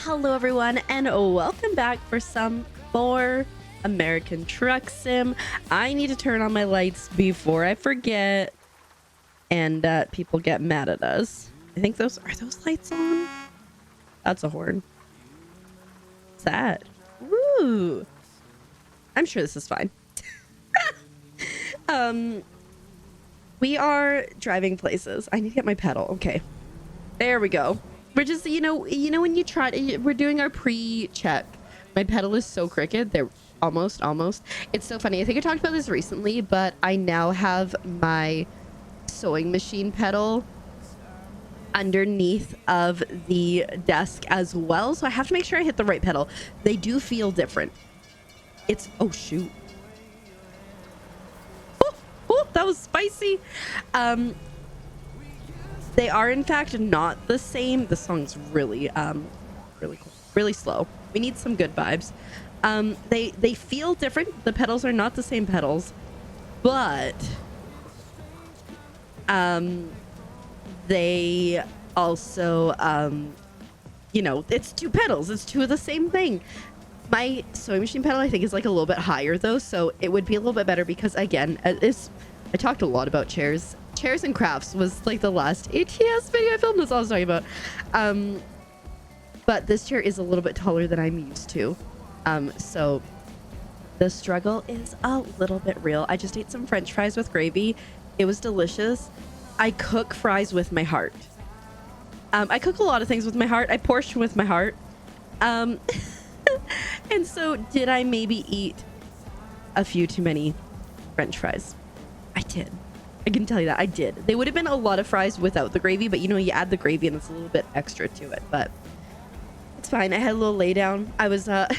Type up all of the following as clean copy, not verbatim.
Hello everyone and welcome back for some more American Truck Sim. I need to turn on my lights before I forget and people get mad at us. I think those lights on? That's a horn. What's that? Woo! I'm sure this is fine. We are driving places. I need to get my pedal. Okay. There we go. We're just, you know when you try to, we're doing our pre-check. My pedal is so crooked. They're almost. It's so funny. I think I talked about this recently, but I now have my sewing machine pedal underneath of the desk as well. So I have to make sure I hit the right pedal. They do feel different. It's, oh shoot. Oh, that was spicy. They are in fact not the same. The song's really really cool, really slow. We need some good vibes. They feel different. The pedals are not the same pedals, but they also it's two pedals. It's two of the same thing. My sewing machine pedal I think is like a little bit higher though, so it would be a little bit better because again, I talked a lot about chairs and crafts was like the last ATS video I filmed. That's all I was talking about. But this chair is a little bit taller than I'm used to. So the struggle is a little bit real. I just ate some French fries with gravy. It was delicious. I cook fries with my heart. I cook a lot of things with my heart. I portion with my heart. And so did I maybe eat a few too many French fries? I did. I can tell you that I did. They would have been a lot of fries without the gravy, but you add the gravy and it's a little bit extra to it, but it's fine. I had a little lay down. I was I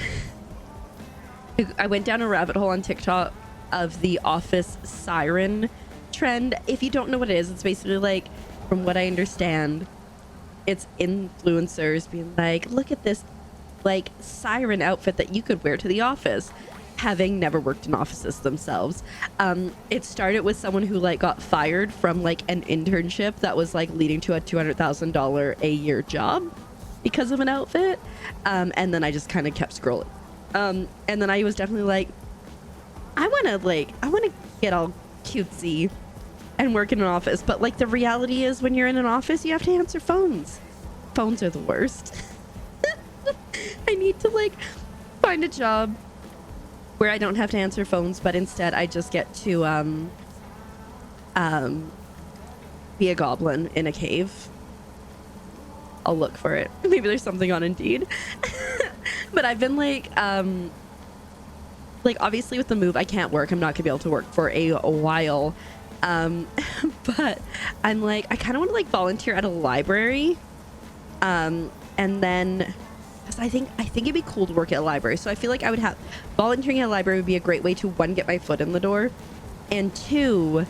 went down a rabbit hole on TikTok of the office siren trend. If you don't know what it is, it's basically like, from what I understand, it's influencers being like, look at this like siren outfit that you could wear to the office, having never worked in offices themselves. It started with someone who like got fired from like an internship that was like leading to a $200,000 a year job because of an outfit. And then I just kind of kept scrolling. And then I was definitely like, I want to get all cutesy and work in an office. But like the reality is when you're in an office, you have to answer phones. Phones are the worst. I need to like find a job where I don't have to answer phones, but instead I just get to be a goblin in a cave. I'll look for it. Maybe there's something on Indeed. But I've been like obviously with the move I can't work. I'm not gonna be able to work for a while. But I'm like, I kind of want to like volunteer at a library. And then because I think it'd be cool to work at a library. So I feel like I would have volunteering at a library would be a great way to, one, get my foot in the door, and two,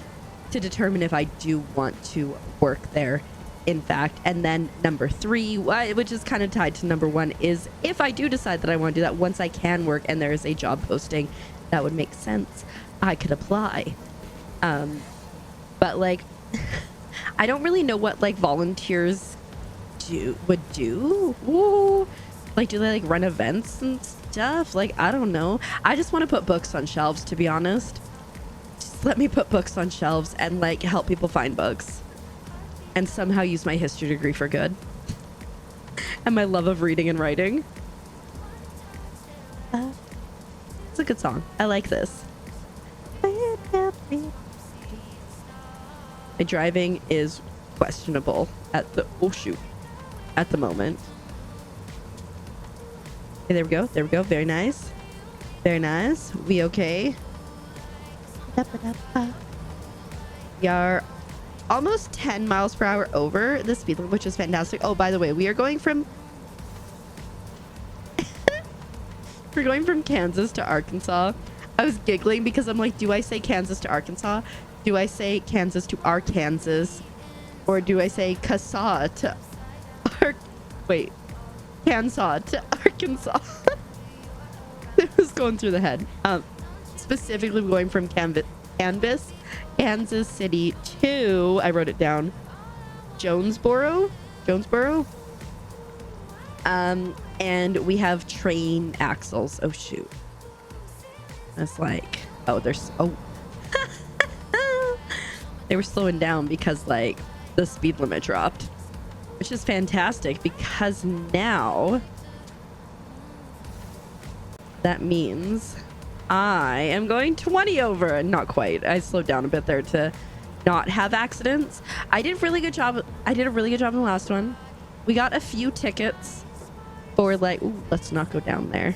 to determine if I do want to work there, in fact. And then number three, which is kind of tied to number one, is if I do decide that I want to do that, once I can work and there is a job posting that would make sense, I could apply. But like, I don't really know what like volunteers would do. Ooh. Like, do they like run events and stuff? Like, I don't know. I just want to put books on shelves, to be honest. Just let me put books on shelves and like help people find books and somehow use my history degree for good and my love of reading and writing. It's a good song. I like this. My driving is questionable at the moment. Okay, there we go. Very nice. We okay? We are almost 10 miles per hour over the speed limit, which is fantastic. Oh, by the way, we are going from we're going from Kansas to Arkansas. I was giggling because I'm like, do I say Kansas to Arkansas? Do I say Kansas to Arkansas? Or do I say Kansas to Kansas to Arkansas? It was going through the head. Specifically going from Kansas City to, I wrote it down, Jonesboro. And we have train axles. Oh shoot. That's like, oh, there's, oh. They were slowing down because like the speed limit dropped, which is fantastic because now that means I am going 20 over. Not quite. I slowed down a bit there to not have accidents. I did a really good job in the last one. We got a few tickets for like, ooh, let's not go down there.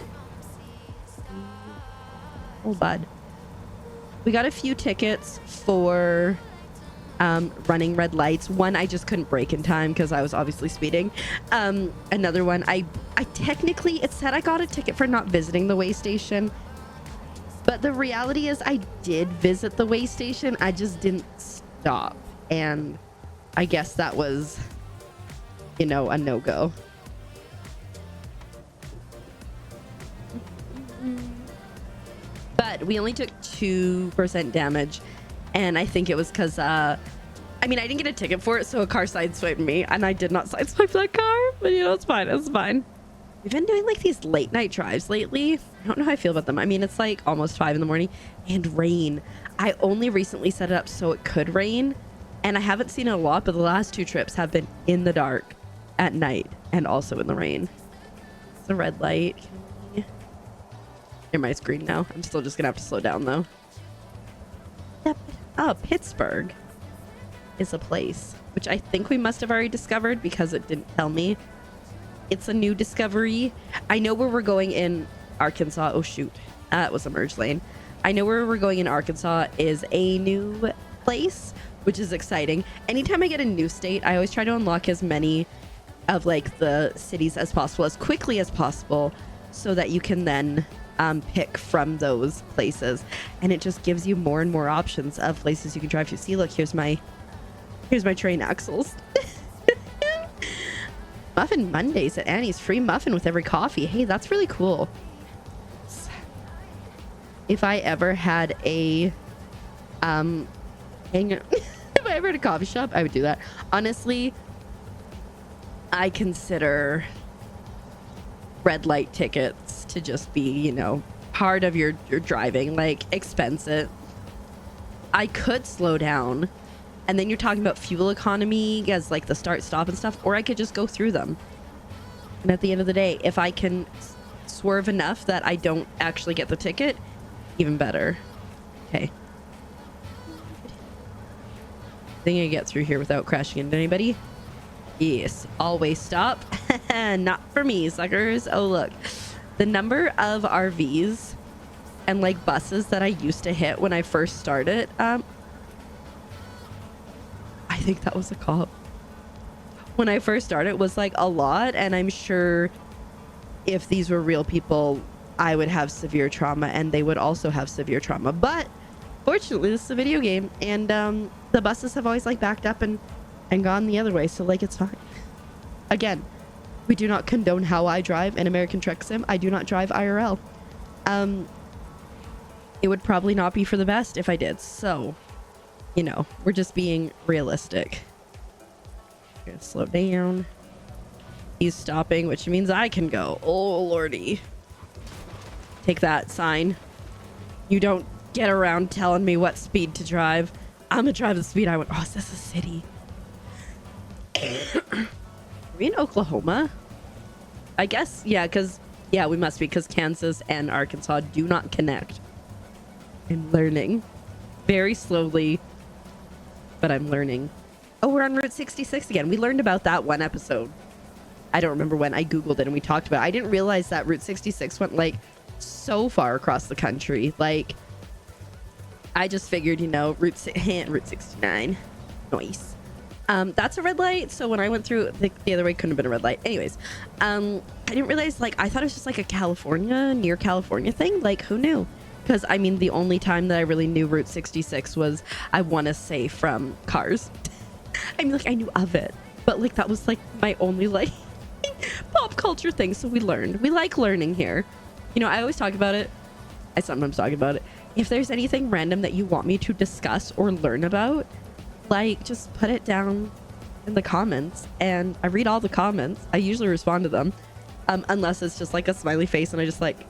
Oh, bud. We got a few tickets for running red lights. One I just couldn't brake in time because I was obviously speeding. Another one, I technically, it said I got a ticket for not visiting the way station, but the reality is I did visit the way station. I just didn't stop, and I guess that was, you know, a no-go. But we only took 2% damage, and I think it was because I mean, I didn't get a ticket for it, so a car sideswiped me, and I did not sideswipe that car, but you know, it's fine. It's fine. We've been doing like these late night drives lately. I don't know how I feel about them. I mean, it's like almost 5 in the morning and rain. I only recently set it up so it could rain, and I haven't seen it a lot, but the last 2 trips have been in the dark at night and also in the rain. It's a red light. Near my screen now. I'm still just gonna have to slow down though. Oh, Pittsburgh is a place which I think we must have already discovered because it didn't tell me. It's a new discovery. I know where we're going in Arkansas. Oh shoot, it was a merge lane. I know where we're going in Arkansas is a new place, which is exciting. Anytime I get a new state, I always try to unlock as many of like the cities as possible, as quickly as possible, so that you can then pick from those places, and it just gives you more and more options of places you can drive to. See, look, here's my train axles. Muffin Mondays at Annie's, free muffin with every coffee. Hey, that's really cool. If I ever had a if I ever had a coffee shop, I would do that. Honestly, I consider red light tickets to just be, you know, part of your driving, like expense it. I could slow down, and then you're talking about fuel economy as like the start stop and stuff, or I could just go through them. And at the end of the day, if I can swerve enough that I don't actually get the ticket, even better. Okay. Think I get through here without crashing into anybody? Yes, always stop. Not for me, suckers. Oh, look. The number of RVs and like buses that I used to hit when I first started. I think that was a cop. When I first started, it was like a lot. And I'm sure if these were real people, I would have severe trauma and they would also have severe trauma. But fortunately, this is a video game, and the buses have always like backed up and gone the other way. So like, it's fine. Again, we do not condone how I drive in American Truck Sim. I do not drive IRL. It would probably not be for the best if I did. So, you know, we're just being realistic. I'm gonna slow down. He's stopping, which means I can go. Oh, lordy. Take that, sign. You don't get around telling me what speed to drive. I'm gonna drive the speed I want. Oh, is this a city? Are we in Oklahoma? I guess, yeah, because, yeah, we must be, because Kansas and Arkansas do not connect. I'm learning. Very slowly, but I'm learning. Oh, we're on Route 66 again. We learned about that one episode. I don't remember when. I Googled it and we talked about it. I didn't realize that Route 66 went, like, so far across the country. Like, I just figured, you know, Route 69. Nice. That's a red light. So when I went through the other way, couldn't have been a red light. Anyways, I didn't realize, like, I thought it was just like a near California thing. Like, who knew? Because I mean, the only time that I really knew Route 66 was, I want to say, from Cars. I mean, like, I knew of it, but like, that was like my only like pop culture thing. So we learned. We like learning here. You know, I always talk about it. I sometimes talk about it. If there's anything random that you want me to discuss or learn about, like, just put it down in the comments, and I read all the comments. I usually respond to them. unless it's just like a smiley face and I just like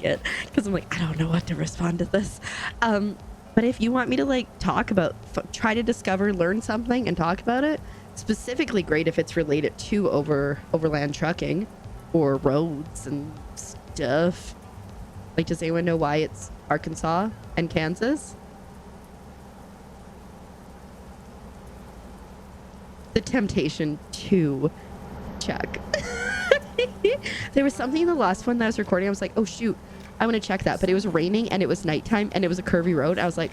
it because I'm like, I don't know what to respond to this. But if you want me to like talk about, try to discover, learn something and talk about it, specifically great if it's related to overland trucking or roads and stuff. Like, does anyone know why it's Arkansas and Kansas? The temptation to check. There was something in the last one that I was recording. I was like, oh shoot, I want to check that. But it was raining and it was nighttime and it was a curvy road. I was like,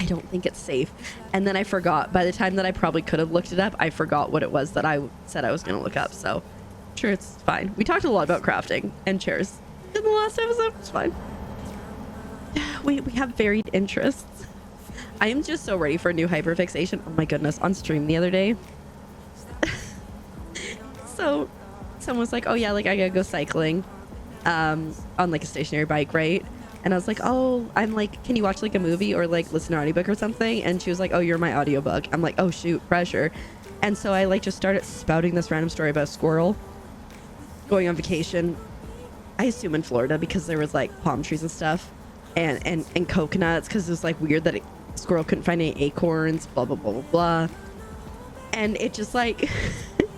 I don't think it's safe. And then I forgot. By the time that I probably could have looked it up, I forgot what it was that I said I was going to look up. So sure, it's fine. We talked a lot about crafting and chairs in the last episode. It's fine. We have varied interests. I am just so ready for a new hyperfixation. Oh my goodness. On stream the other day. So someone was like, oh yeah, like I gotta go cycling on like a stationary bike, right? And I was like, oh, I'm like, can you watch like a movie or like listen to an audiobook or something? And she was like, oh, you're my audiobook. I'm like, oh shoot, pressure. And so I like just started spouting this random story about a squirrel going on vacation, I assume in Florida, because there was like palm trees and stuff and coconuts, because it was like weird that a squirrel couldn't find any acorns, blah blah blah blah blah. And it just like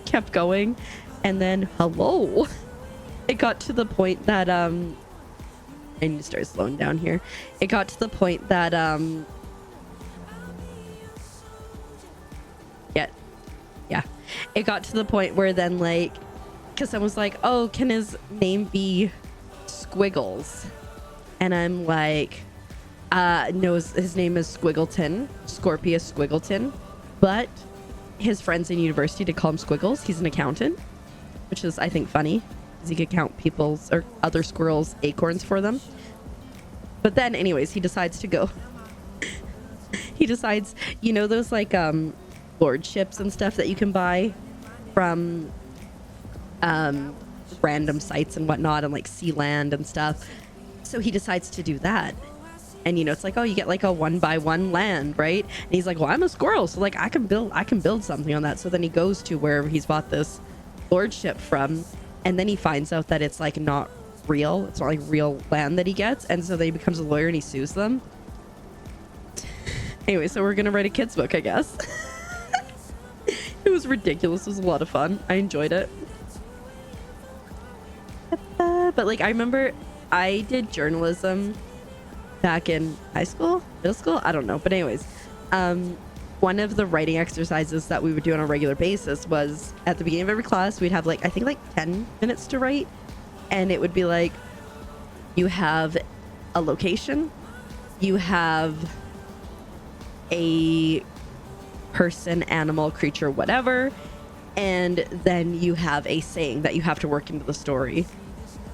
kept going. And then hello, it got to the point that I need to start slowing down here. It got to the point that yeah, it got to the point where then like, because someone was like, oh, can his name be Squiggles? And I'm like, no, his name is Squiggleton, Scorpius Squiggleton, but his friends in university did call him Squiggles. He's an accountant, which is, I think, funny, because he could count people's or other squirrels' acorns for them. But then anyways, he decides to go. He decides, you know, those like lordships and stuff that you can buy from random sites and whatnot, and like sea land and stuff. So he decides to do that. And, you know, it's like, oh, you get like a 1x1 land, right? And he's like, well, I'm a squirrel, so like I can build something on that. So then he goes to wherever he's bought this lordship from, and then he finds out that it's like not real. It's not like real land that he gets. And so then he becomes a lawyer and he sues them. Anyway, so we're gonna write a kid's book, I guess. It was ridiculous. It was a lot of fun. I enjoyed it. But like, I remember I did journalism back in high school, middle school, I don't know, but anyways, one of the writing exercises that we would do on a regular basis was at the beginning of every class we'd have like, I think like 10 minutes to write, and it would be like, you have a location, you have a person, animal, creature, whatever, and then you have a saying that you have to work into the story.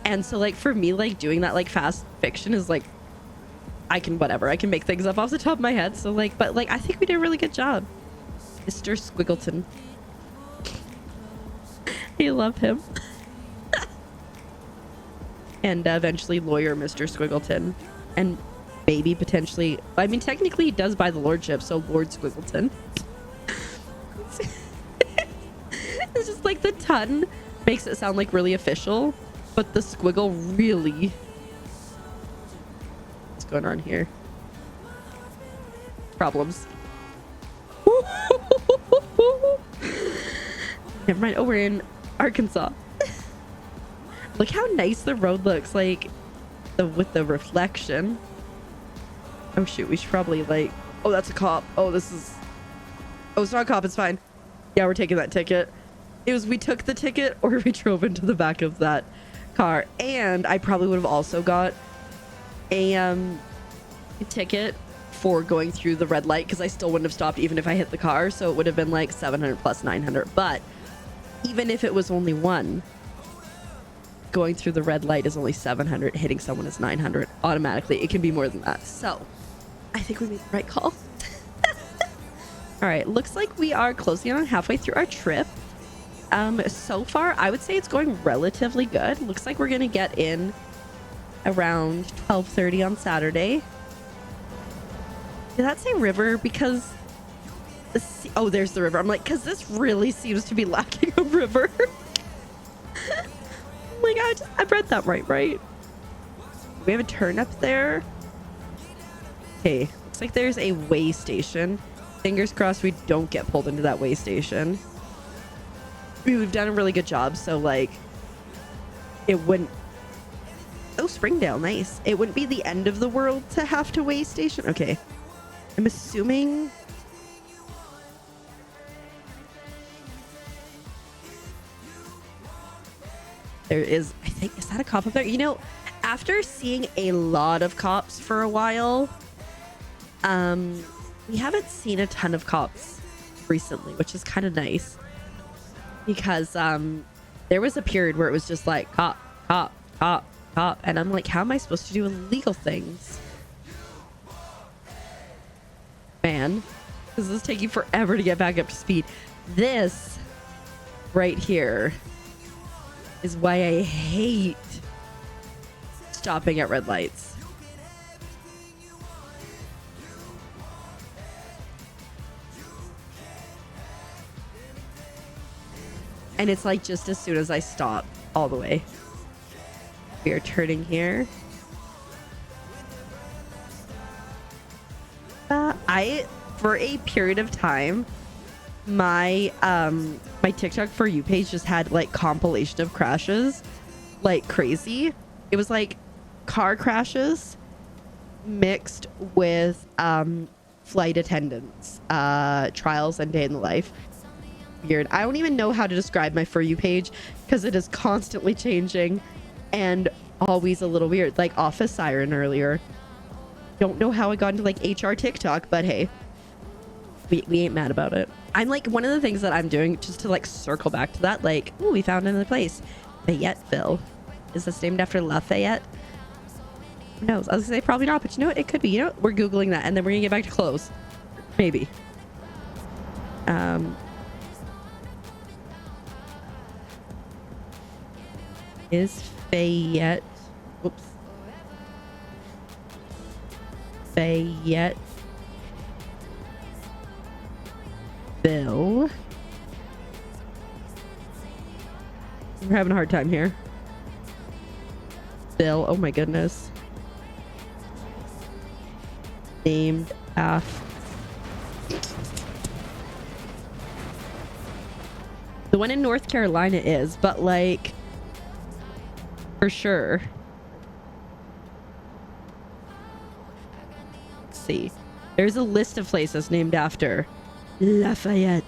And so like for me, like doing that like fast fiction is like, I can make things up off the top of my head. So like, but like, I think we did a really good job. Mr. Squiggleton. I love him. And eventually lawyer Mr. Squiggleton. And maybe potentially, I mean, technically he does buy the lordship, so Lord Squiggleton. It's just like the ton makes it sound like really official, but the squiggle really... going on here? Problems. Never mind. Oh, we're in Arkansas. Look how nice the road looks, like with the reflection. Oh shoot, we should probably like, oh, that's a cop. Oh, this is, oh, it's not a cop, it's fine. Yeah, we're taking that ticket. It was, we took the ticket or we drove into the back of that car. And I probably would have also got a ticket for going through the red light, because I still wouldn't have stopped even if I hit the car, so it would have been like 700 plus 900. But even if it was only one, going through the red light is only 700, hitting someone is 900 automatically. It can be more than that, so I think we made the right call. All right, looks like we are closing on halfway through our trip. So far I would say it's going relatively good. Looks like we're gonna get in around 12:30 on Saturday. Did that say river? Because oh, there's the river. I'm like, because this really seems to be lacking a river. my god, I read that right? We have a turn up there. Okay, looks like there's a way station. Fingers crossed we don't get pulled into that way station. We've done a really good job, so like it wouldn't. Oh, Springdale, nice. It wouldn't be the end of the world to have to way station. Okay, I'm assuming. There is, I think, is that a cop up there? You know, after seeing a lot of cops for a while, we haven't seen a ton of cops recently, which is kind of nice because there was a period where it was just like cop, and I'm like, how am I supposed to do illegal things? Man, this is taking forever to get back up to speed. This right here is why I hate stopping at red lights. And it's like just as soon as I stop all the way. We are turning here. For a period of time, my my TikTok For You page just had like compilation of crashes like crazy. It was like car crashes mixed with flight attendants, trials and day in the life. Weird. I don't even know how to describe my For You page because it is constantly changing and always a little weird. Like office siren earlier. Don't know how I got into like HR TikTok, but hey, we ain't mad about it. I'm like, one of the things that I'm doing just to like circle back to that, like, ooh, we found another place. Fayetteville. Is this named after Lafayette? Who knows? I was gonna say probably not, but you know what? It could be. You know what? We're Googling that and then we're gonna get back to clothes. Maybe. Is Fayette... Oops. Fayetteville. We're having a hard time here. Bill, oh my goodness. Named after... The one in North Carolina is, but like... For sure. Let's see. There's a list of places named after Lafayette.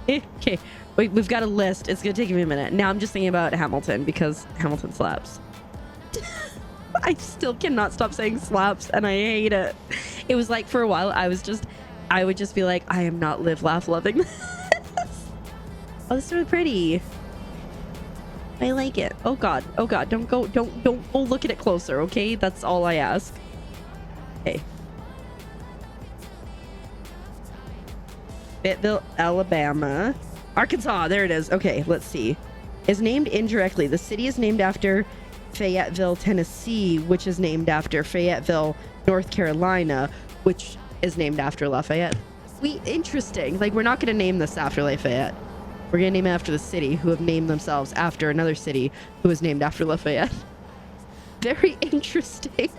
Okay. Wait, we've got a list. It's gonna take me a minute. Now I'm just thinking about Hamilton because Hamilton slaps. I still cannot stop saying slaps and I hate it. It was like for a while I would just be like, I am not live, laugh, loving this. Oh, this is really pretty. I like it. Oh god. Oh god. Don't go look at it closer, okay? That's all I ask. Okay. Fayetteville, Alabama. Arkansas, there it is. Okay, let's see. Is named indirectly. The city is named after Fayetteville, Tennessee, which is named after Fayetteville, North Carolina, which is named after Lafayette. Interesting. Like, we're not going to name this after Lafayette. We're going to name it after the city, who have named themselves after another city who was named after Lafayette. Very interesting.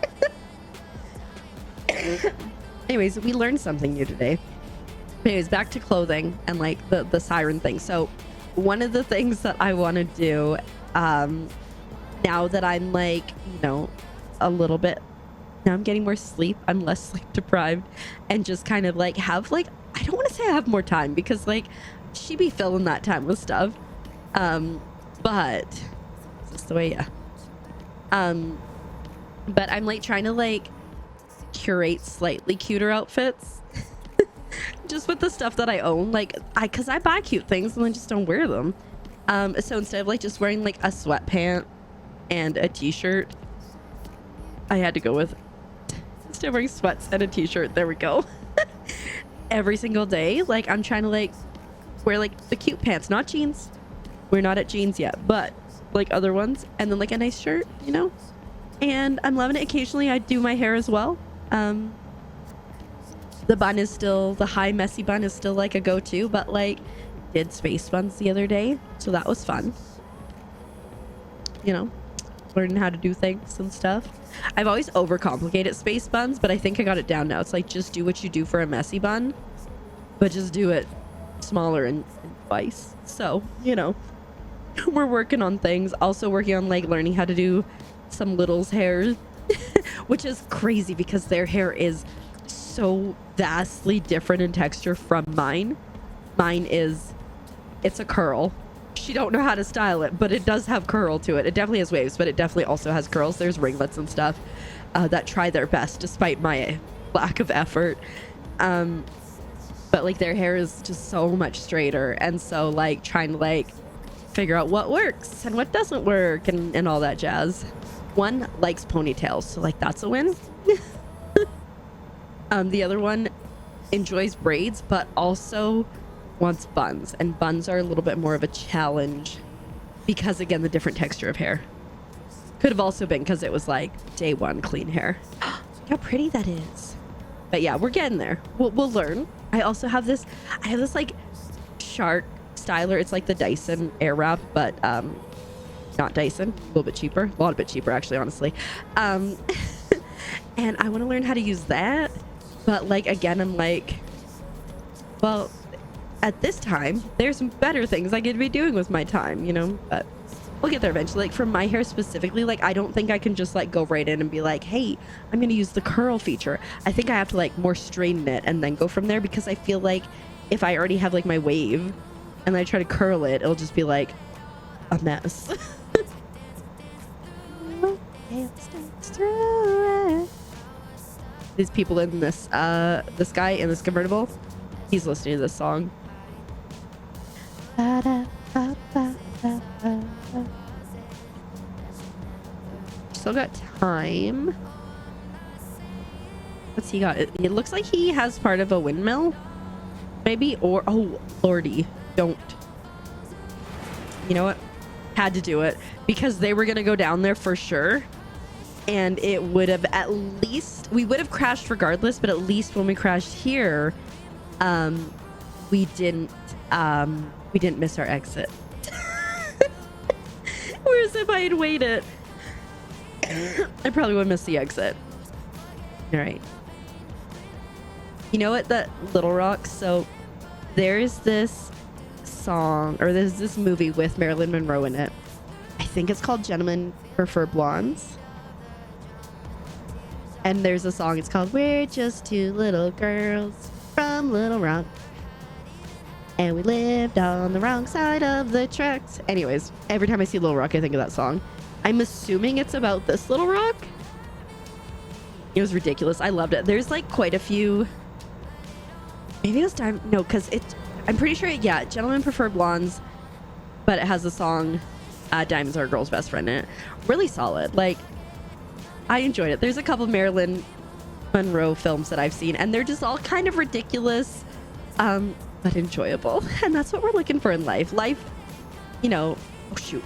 Anyways, we learned something new today. Anyways, back to clothing and like the siren thing. So one of the things that I want to do now that I'm like, you know, a little bit, now I'm getting more sleep, I'm less sleep deprived, and just kind of like have like, I don't want to say I have more time because like she be filling that time with stuff, but it's just the way, yeah. But I'm like trying to like curate slightly cuter outfits just with the stuff that I own, like because I buy cute things and then just don't wear them. So instead of like just wearing like a sweatpant and a t-shirt, I had to go with instead of wearing sweats and a t-shirt, there we go. Every single day, like I'm trying to like wear like the cute pants, not jeans. We're not at jeans yet, but like other ones, and then like a nice shirt, you know. And I'm loving it. Occasionally I do my hair as well. The bun is still, the high messy bun is still like a go-to, but like did space buns the other day, so that was fun. You know, learning how to do things and stuff. I've always overcomplicated space buns, but I think I got it down now. It's like, just do what you do for a messy bun, but just do it smaller and twice. So, you know, we're working on things. Also working on like learning how to do some littles' hair, which is crazy because their hair is so vastly different in texture from mine. Mine is, it's a curl. She don't know how to style it, but it does have curl to it. It definitely has waves, but it definitely also has curls. There's ringlets and stuff that try their best despite my lack of effort. But like their hair is just so much straighter, and so like trying to like figure out what works and what doesn't work and all that jazz. One likes ponytails, so like that's a win. The other one enjoys braids, but also wants buns, and buns are a little bit more of a challenge because, again, the different texture of hair. Could have also been because it was like day one clean hair. Look how pretty that is. But yeah, we're getting there. We'll learn. I also have this, like shark styler. It's like the Dyson Airwrap, but not Dyson, a little bit cheaper, a lot bit cheaper actually, honestly. And I want to learn how to use that, but like again, I'm like, well, at this time there's some better things I could be doing with my time, you know. But we'll get there eventually. Like for my hair specifically, like I don't think I can just like go right in and be like, hey, I'm gonna use the curl feature. I think I have to like more straighten it and then go from there, because I feel like if I already have like my wave and I try to curl it, it'll just be like a mess. These people in this this guy in this convertible, he's listening to this song. Still got time. What's he got? It looks like he has part of a windmill, maybe, or oh lordy, don't. You know what? Had to do it because they were gonna go down there for sure, and it would have at least, we would have crashed regardless, but at least when we crashed here, we didn't miss our exit. Whereas if I had waited, I probably would miss the exit. All right. You know what? That Little Rock. So there's this song, or there's this movie with Marilyn Monroe in it. I think it's called Gentlemen Prefer Blondes. And there's a song, it's called We're Just Two Little Girls from Little Rock, and we lived on the wrong side of the tracks. Anyways, every time I see Little Rock, I think of that song. I'm assuming it's about this Little Rock. It was ridiculous. I loved it. There's like quite a few. Maybe it was time. No, because I'm pretty sure, yeah, Gentlemen Prefer Blondes, but it has the song Diamonds Are a Girl's Best Friend in it. Really solid. Like, I enjoyed it. There's a couple of Marilyn Monroe films that I've seen, and they're just all kind of ridiculous, but enjoyable. And that's what we're looking for in life. Life, you know, oh shoot.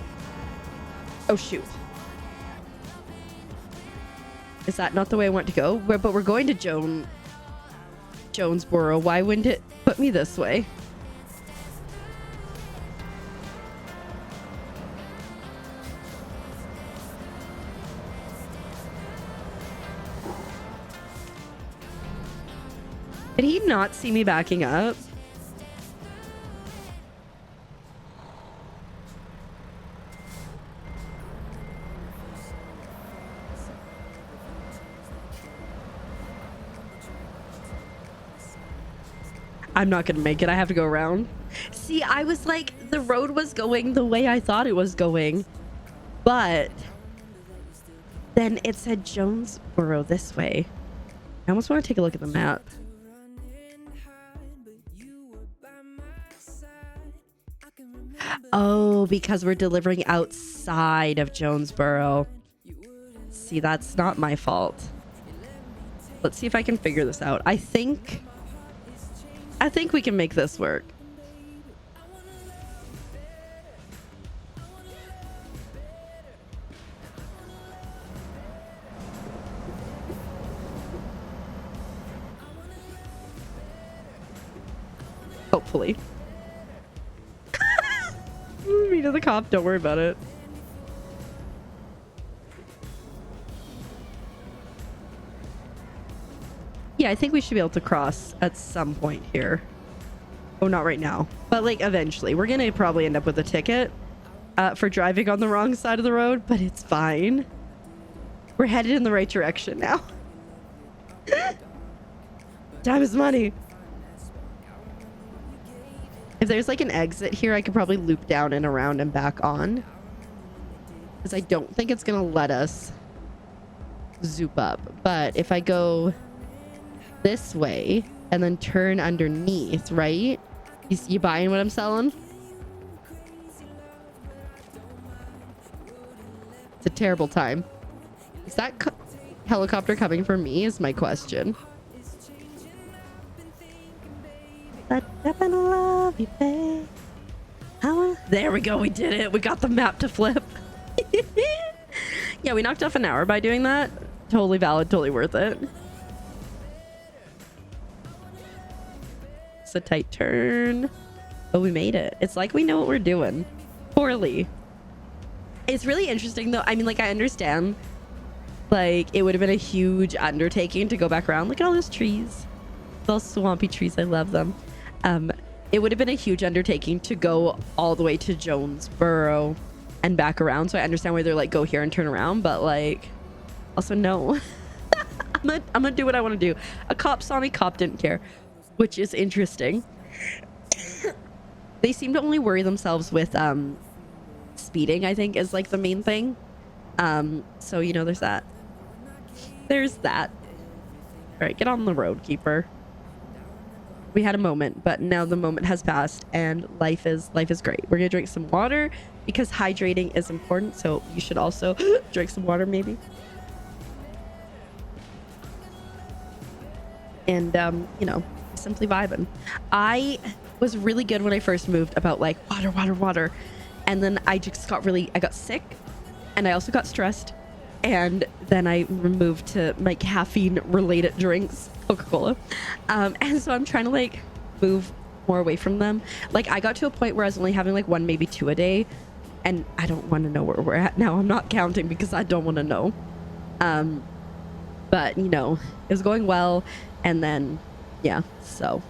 Oh shoot. Is that not the way I want to go? But we're going to Jonesboro. Why wouldn't it put me this way? Did he not see me backing up? I'm not gonna make it. I have to go around. See, I was like, the road was going the way I thought it was going, but then it said Jonesboro this way. I almost want to take a look at the map. Oh, because we're delivering outside of Jonesboro. See, that's not my fault. Let's see if I can figure this out. I think we can make this work. Hopefully. Me to the cop, don't worry about it. Yeah, I think we should be able to cross at some point here. Oh, not right now, but like eventually. We're gonna probably end up with a ticket for driving on the wrong side of the road, but it's fine. We're headed in the right direction now. Time is money. If there's like an exit here, I could probably loop down and around and back on. Because I don't think it's gonna let us zoop up. But if I go this way and then turn underneath, right? You buying what I'm selling? It's a terrible time. Is that helicopter coming for me is my question. But I'm gonna love you, babe. There we go. We did it. We got the map to flip. Yeah, we knocked off an hour by doing that. Totally valid. Totally worth it. It's a tight turn. But we made it. It's like we know what we're doing. Poorly. It's really interesting though. I mean, like, I understand. Like, it would have been a huge undertaking to go back around. Look at all those trees. Those swampy trees. I love them. It would have been a huge undertaking to go all the way to Jonesboro and back around. So I understand why they're like, go here and turn around. But like, also no. I'm gonna do what I want to do. A cop saw me. Cop didn't care, which is interesting. They seem to only worry themselves with speeding, I think, is like the main thing. So, you know, there's that. There's that. All right, get on the road, Keeper. We had a moment, but now the moment has passed and life is great. We're gonna drink some water because hydrating is important. So you should also drink some water maybe. And, you know, simply vibing. I was really good when I first moved about like water. And then I got sick and I also got stressed. And then I moved to my caffeine related drinks, Coca-Cola. And so I'm trying to like move more away from them. Like I got to a point where I was only having like one, maybe two a day. And I don't want to know where we're at now. I'm not counting because I don't want to know. But you know, it was going well. And then, yeah, so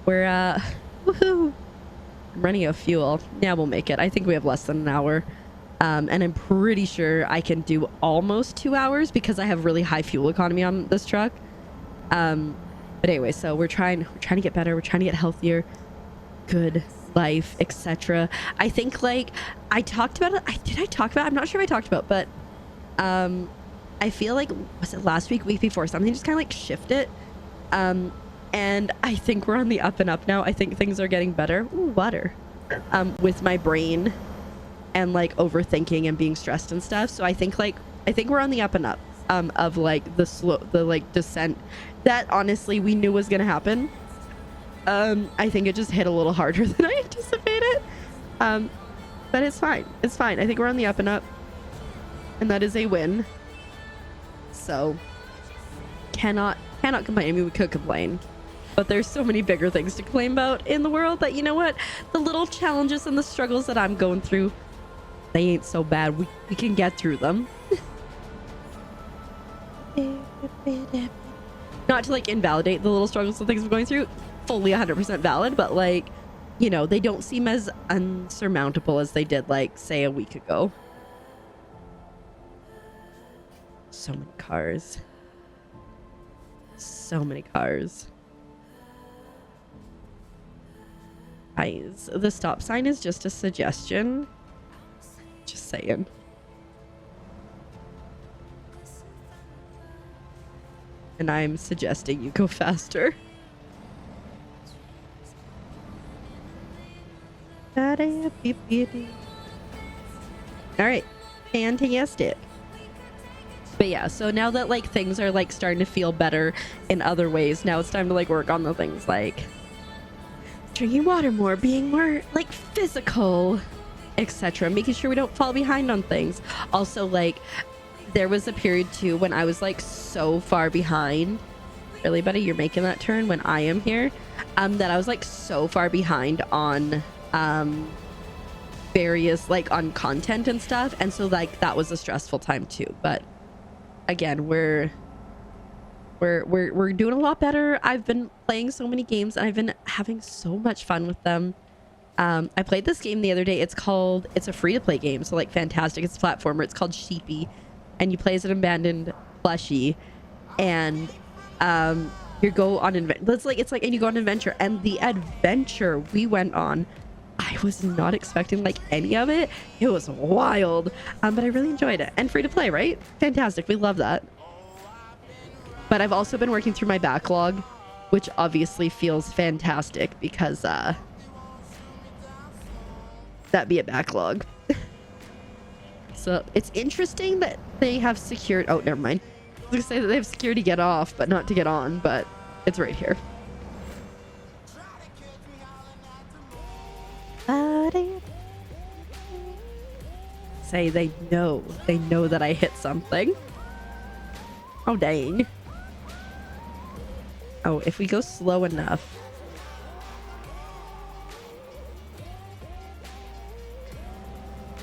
we're, woohoo. I'm running out of fuel. Yeah, we'll make it. I think we have less than an hour. And I'm pretty sure I can do almost 2 hours because I have really high fuel economy on this truck. But anyway, so we're trying to get better. We're trying to get healthier, good life, etc. I think like I talked about it. Did I talk about it? I'm not sure if I talked about it, but I feel like, was it last week before, something just kind of like shifted. And I think we're on the up and up now. I think things are getting better. Ooh, water. With my brain and like overthinking and being stressed and stuff. So I think we're on the up and up of like the like descent that honestly we knew was gonna happen. I think it just hit a little harder than I anticipated. But it's fine. It's fine. I think we're on the up and up, and that is a win. So cannot complain. I mean, we could complain, but there's so many bigger things to complain about in the world that, you know what, the little challenges and the struggles that I'm going through, they ain't so bad. We can get through them. Not to like invalidate the little struggles and things I'm going through, fully 100% valid, but like, you know, they don't seem as unsurmountable as they did like say a week ago. So many cars. So many cars. Guys, the stop sign is just a suggestion. Just saying. And I'm suggesting you go faster. All right, fantastic. But yeah, so now that like things are like starting to feel better in other ways, now it's time to like work on the things like drinking water more, being more like physical, etc. Making sure we don't fall behind on things. Also, like there was a period too when I was like so far behind really, buddy? You're making that turn when I am here. That I was like so far behind on various like on content and stuff, and so like that was a stressful time too. But again, we're doing a lot better. I've been playing so many games and I've been having so much fun with them. I played this game the other day. It's a free-to-play game, so like fantastic. It's a platformer. It's called Sheepy, and you play as an abandoned plushie, and you go on and you go on an adventure. And the adventure we went on, I was not expecting like any of it. It was wild, but I really enjoyed it. And free to play, right? Fantastic. We love that. But I've also been working through my backlog, which obviously feels fantastic because that be a backlog. So it's interesting that they have secured. Oh, never mind. I was gonna say that they have security get off, but not to get on. But it's right here. Say they know that I hit something. Oh dang. Oh, if we go slow enough.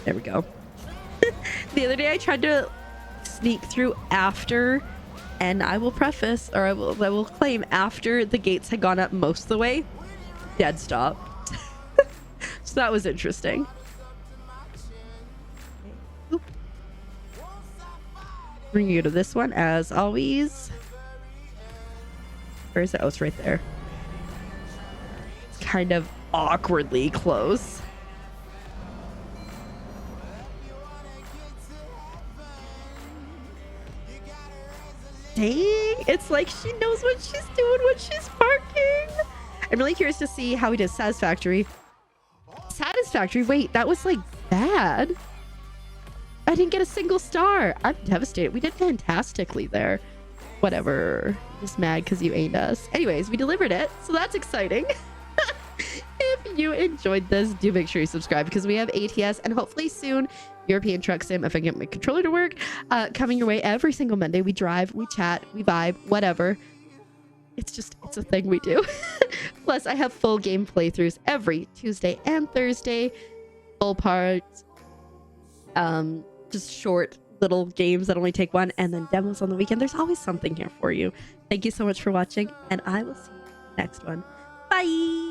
There we go. The other day I tried to sneak through after, and I will preface, or I will claim, after the gates had gone up most of the way, dead stop. So that was interesting. Bring you to this one as always. Where is it? Oh, it's right there. It's kind of awkwardly close. Dang, it's like she knows what she's doing when she's parking. I'm really curious to see how he does Satisfactory. Satisfactory? Wait, that was like bad. I didn't get a single star. I'm devastated. We did fantastically there. Whatever. Just mad because you ain't us. Anyways, we delivered it, so that's exciting. If you enjoyed this, do make sure you subscribe because we have ATS and hopefully soon European Truck Sim, if I can get my controller to work, coming your way every single Monday. We drive, we chat, we vibe, whatever. It's a thing we do. Plus, I have full game playthroughs every Tuesday and Thursday. Full parts. Just short little games that only take one, and then demos on the weekend. There's always something here for you. Thank you so much for watching, and I will see you next one. Bye!